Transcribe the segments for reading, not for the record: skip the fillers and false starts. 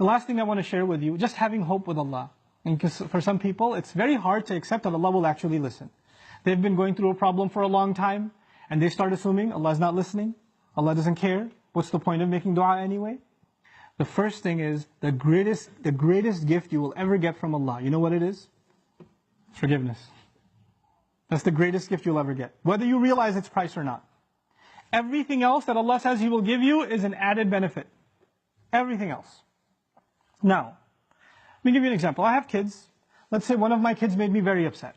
The last thing I want to share with you, just having hope with Allah. And because for some people, it's very hard to accept that Allah will actually listen. They've been going through a problem for a long time, and they start assuming Allah is not listening, Allah doesn't care. What's the point of making dua anyway? The first thing is, the greatest gift you will ever get from Allah. You know what it is? Forgiveness. That's the greatest gift you'll ever get, whether you realize its price or not. Everything else that Allah says He will give you is an added benefit. Everything else. Now, let me give you an example. I have kids. Let's say one of my kids made me very upset.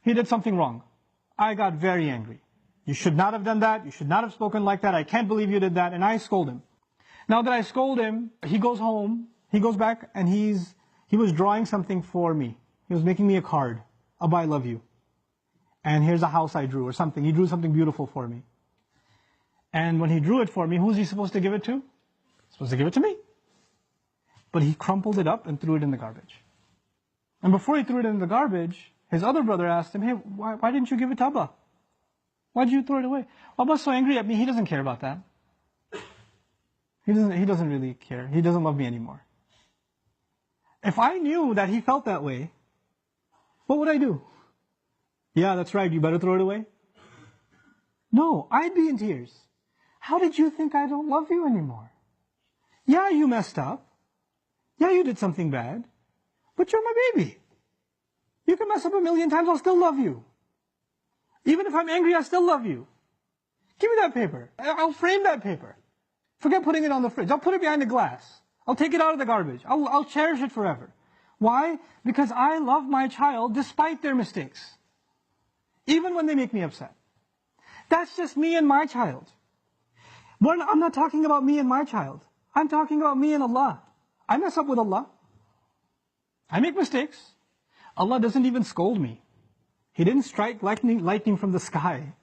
He did something wrong. I got very angry. You should not have done that. You should not have spoken like that. I can't believe you did that. And I scold him. Now that I scold him, he goes home, he goes back, and he was drawing something for me. He was making me a card. Abba, I love you. And here's a house I drew, or something. He drew something beautiful for me. And when he drew it for me, who's he supposed to give it to? He's supposed to give it to me. But he crumpled it up and threw it in the garbage. And before he threw it in the garbage, his other brother asked him, hey, why didn't you give it to Abba? Why did you throw it away? Abba's so angry at me, he doesn't care about that. He doesn't really care. He doesn't love me anymore. If I knew that he felt that way, what would I do? Yeah, that's right, you better throw it away. No, I'd be in tears. How did you think I don't love you anymore? Yeah, you messed up. Yeah, you did something bad. But you're my baby. You can mess up 1,000,000 times, I'll still love you. Even if I'm angry, I still love you. Give me that paper. I'll frame that paper. Forget putting it on the fridge. I'll put it behind the glass. I'll take it out of the garbage. I'll cherish it forever. Why? Because I love my child despite their mistakes. Even when they make me upset. That's just me and my child. I'm not talking about me and my child. I'm talking about me and Allah. I mess up with Allah. I make mistakes. Allah doesn't even scold me. He didn't strike lightning from the sky.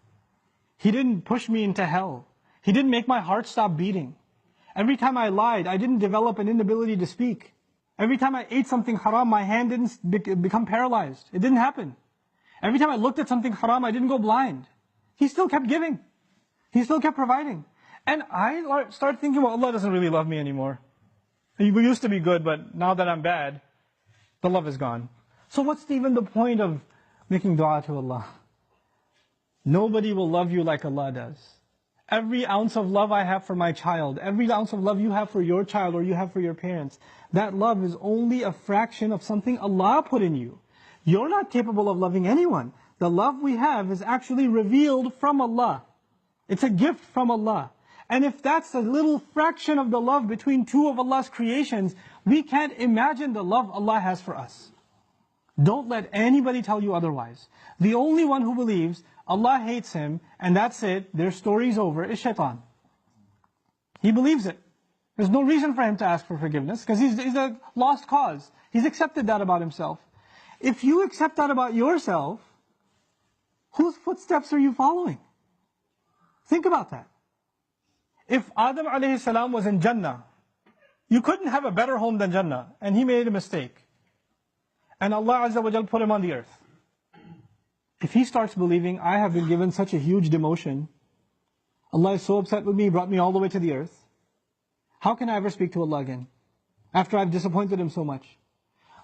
He didn't push me into hell. He didn't make my heart stop beating. Every time I lied, I didn't develop an inability to speak. Every time I ate something haram, my hand didn't become paralyzed. It didn't happen. Every time I looked at something haram, I didn't go blind. He still kept giving. He still kept providing. And I started thinking, well, Allah doesn't really love me anymore. We used to be good, but now that I'm bad, the love is gone. So what's even the point of making dua to Allah? Nobody will love you like Allah does. Every ounce of love I have for my child, every ounce of love you have for your child or you have for your parents, that love is only a fraction of something Allah put in you. You're not capable of loving anyone. The love we have is actually revealed from Allah. It's a gift from Allah. And if that's a little fraction of the love between two of Allah's creations, we can't imagine the love Allah has for us. Don't let anybody tell you otherwise. The only one who believes Allah hates him, and that's it, their story's over, is shaitan. He believes it. There's no reason for him to ask for forgiveness, because he's a lost cause. He's accepted that about himself. If you accept that about yourself, whose footsteps are you following? Think about that. If Adam alayhi salam was in Jannah, you couldn't have a better home than Jannah, and he made a mistake. And Allah Azza wa Jal put him on the earth. If he starts believing, I have been given such a huge demotion, Allah is so upset with me, He brought me all the way to the earth, how can I ever speak to Allah again? After I've disappointed Him so much.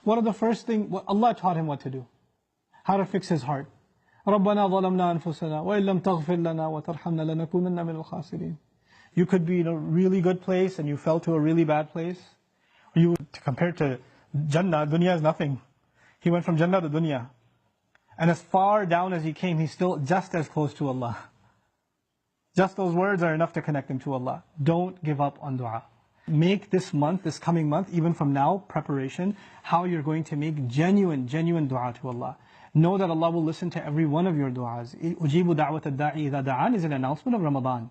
One of the first things, Allah taught him what to do. How to fix his heart. رَبَّنَا ظَلَمْنَا أَنفُسَنَا وَإِن لَمْ تَغْفِرْ لَنَا وَتَرْحَمْنَا لَنَكُونَنَّ مِنَ الْخَاسِرِينَ. You could be in a really good place and you fell to a really bad place. Compared to Jannah, dunya is nothing. He went from Jannah to dunya. And as far down as he came, he's still just as close to Allah. Just those words are enough to connect him to Allah. Don't give up on dua. Make this month, this coming month, even from now, preparation, how you're going to make genuine dua to Allah. Know that Allah will listen to every one of your du'as. أُجِيبُ دَعْوَةَ الدَّاعِ إِذَا دَعَانِ is an announcement of Ramadan.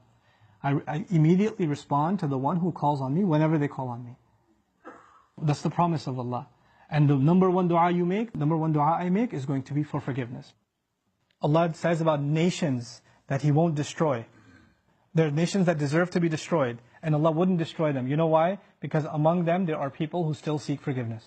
I immediately respond to the one who calls on me whenever they call on me. That's the promise of Allah. And the number one dua you make, number one dua I make is going to be for forgiveness. Allah says about nations that He won't destroy. There are nations that deserve to be destroyed, and Allah wouldn't destroy them. You know why? Because among them there are people who still seek forgiveness.